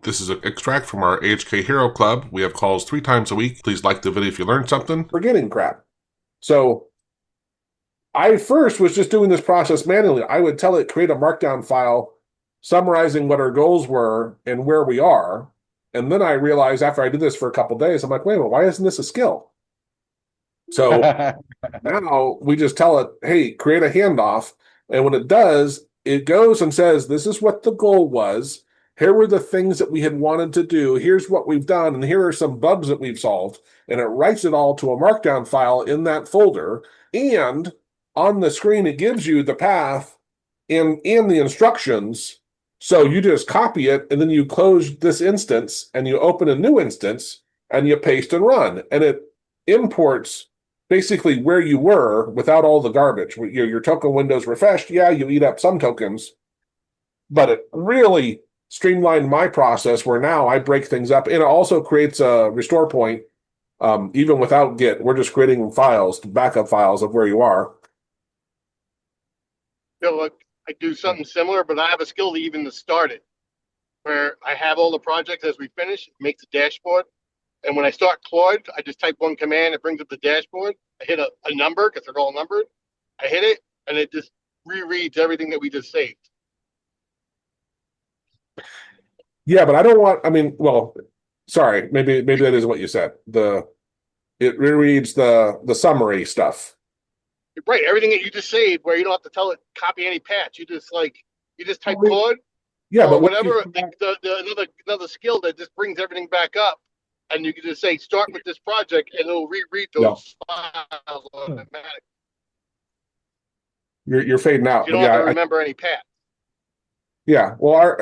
This is an extract from our AHK Hero Club. We have calls 3 times a week. Please like the video if you learned something. Forgetting crap. So I first was just doing this process manually. I would tell it, create a Markdown file summarizing what our goals were and where we are. And then I realized after I did this for a couple of days, I'm like, wait a minute, why isn't this a skill? So now we just tell it, hey, create a handoff. And when it does, it goes and says, this is what the goal was. Here were the things that we had wanted to do. Here's what we've done. And here are some bugs that we've solved. And it writes it all to a Markdown file in that folder. And on the screen, it gives you the path in the instructions. So you just copy it, and then you close this instance, and you open a new instance, and you paste and run. And it imports basically where you were without all the garbage. Your token window's refreshed. Yeah, you eat up some tokens, but it really streamlined my process where now I break things up. And it also creates a restore point, even without Git. We're just creating files, backup files of where you are. Look, I do something similar, but I have a skill to even to start it, where I have all the projects as we finish, make the dashboard. And when I start Claude, I just type one command, it brings up the dashboard. I hit a number because they're all numbered. I hit it, and it just rereads everything that we just saved. Yeah, but I don't want, well, sorry, maybe that is what you said. It rereads the summary stuff. Right, everything that you just saved, where you don't have to tell it copy any patch. You just type Claude, yeah, but whatever. Another skill that just brings everything back up, and you can just say start with this project, and it'll reread those files automatically. You're fading out. You don't have to remember any path. Yeah, well,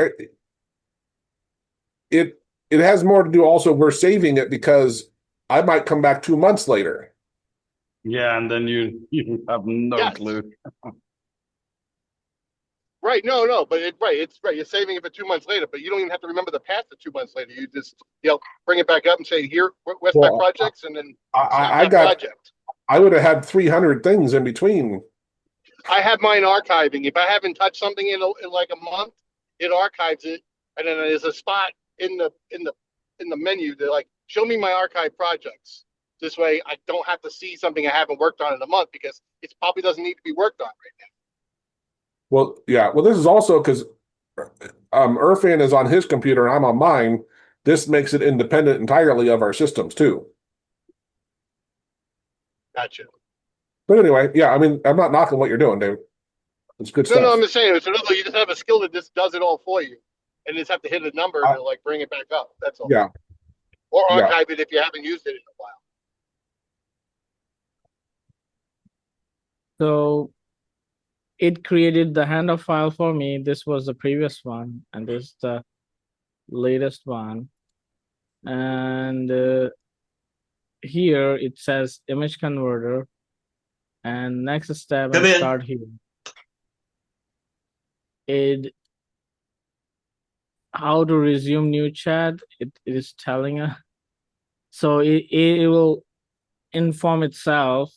it has more to do also. We're saving it because I might come back 2 months later. Yeah, and then you have no clue. Right, no, but it's right. You're saving it for 2 months later, but you don't even have to remember the path for 2 months later. You just bring it back up and say, here, where's my projects, and then I got project. I would have had 300 things in between. I have mine archiving. If I haven't touched something in like a month, it archives it, and then there's a spot in the menu that like show me my archive projects. This way, I don't have to see something I haven't worked on in a month because it probably doesn't need to be worked on right now. Well, yeah. Well, this is also because Irfan is on his computer and I'm on mine. This makes it independent entirely of our systems too. Gotcha. But anyway, yeah. I'm not knocking what you're doing, Dave. It's good stuff. No, I'm just saying it's another. You just have a skill that just does it all for you, and just have to hit a number to like bring it back up. That's all. Yeah. Or archive it if you haven't used it in a while. So it created the handoff file for me. This was the previous one, and this is the latest one. And here it says image converter. And next step, I start here. How to resume new chat, it is telling us. So it will inform itself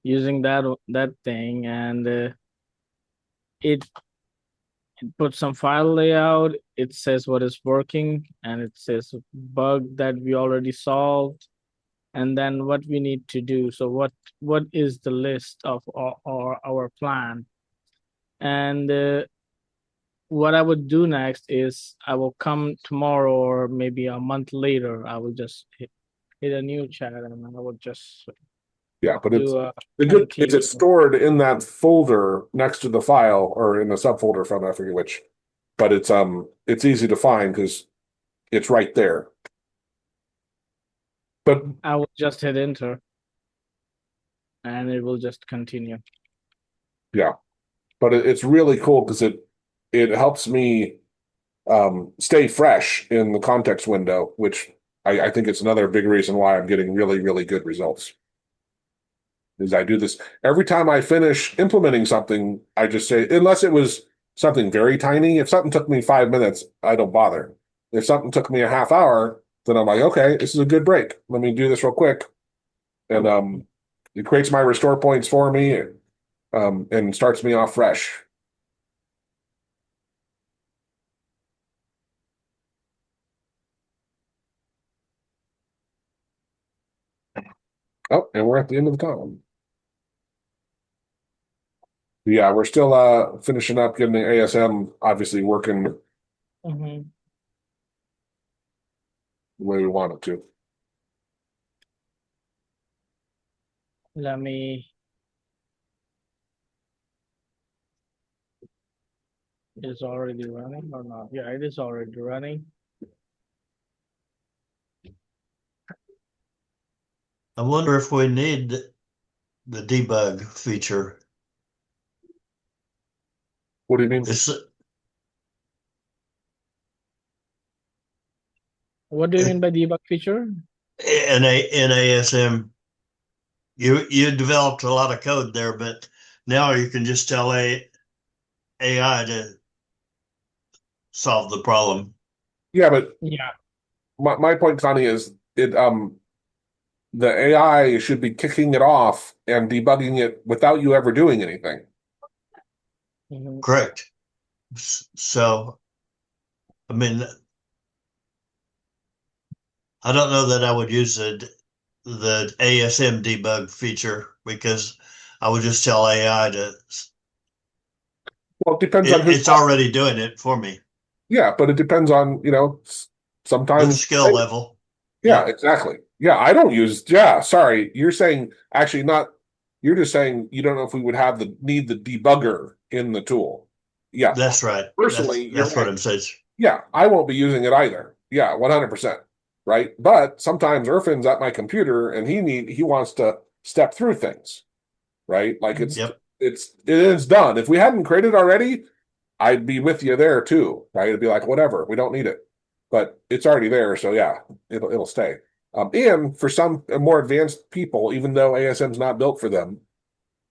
using that thing, and it puts some file layout. It says what is working, and it says bug that we already solved, and then what we need to do. So what is the list of our plan, and what I would do next is I will come tomorrow or maybe a month later. I will just hit a new chat, and I will just but it's stored in that folder next to the file or in the subfolder from I forget which, but it's easy to find because it's right there. But I will just hit enter, and it will just continue. Yeah, but it's really cool because it helps me stay fresh in the context window, which I think it's another big reason why I'm getting really, really good results. Is I do this every time I finish implementing something, I just say, unless it was something very tiny, if something took me 5 minutes, I don't bother. If something took me a half hour, then I'm like, okay, this is a good break. Let me do this real quick. And it creates my restore points for me and starts me off fresh. Oh, and we're at the end of the column. Yeah, we're still finishing up getting the ASM obviously working the Mhm. way we want it to. Let me. Is already running or not? Yeah, it is already running. I wonder if we need the debug feature. What do you mean? It's What do you mean by debug feature? in ASM. You developed a lot of code there, but now you can just tell AI to solve the problem. Yeah, but Yeah. my point, Connie, is it the AI should be kicking it off and debugging it without you ever doing anything. Mhm. Correct. So, I mean, I don't know that I would use the ASM debug feature because I would just tell AI to. Well, it depends on who's It's already doing it for me. yeah, but it depends on, The sometimes skill level. yeah, Yep. exactly. Yeah, I don't use yeah, sorry. You're saying actually not you're just saying you don't know if we would have the need the debugger in the tool. Yeah. That's right. Personally, you're That's what right. I'm saying. Yeah, I won't be using it either. Yeah, 100%. Right? But sometimes Irfin's at my computer and he wants to step through things. Right? Like Yep. it is done. If we hadn't created already, I'd be with you there too. Right? It'd be like whatever, we don't need it. But it's already there, so yeah, it'll stay. And for some more advanced people, even though ASM's not built for them,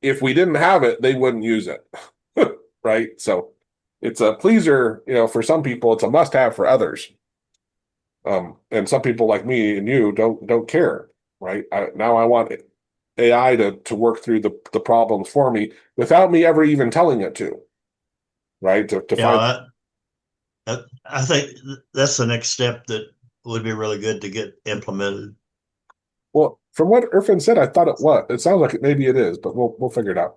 if we didn't have it, they wouldn't use it. Right? So it's a pleaser, for some people, it's a must-have for others. And some people like me and you don't care, right? Now I want AI to work through the problems for me without me ever even telling it to, right? To find Yeah, I think that's the next step that would be really good to get implemented. well, from what Irfan said, I thought it was. It sounds like maybe it is, but we'll figure it out.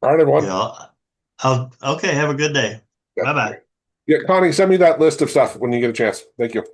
All right, everyone. Yeah. Okay. Have a good day. Yeah. Bye bye. Yeah, Connie, send me that list of stuff when you get a chance. Thank you.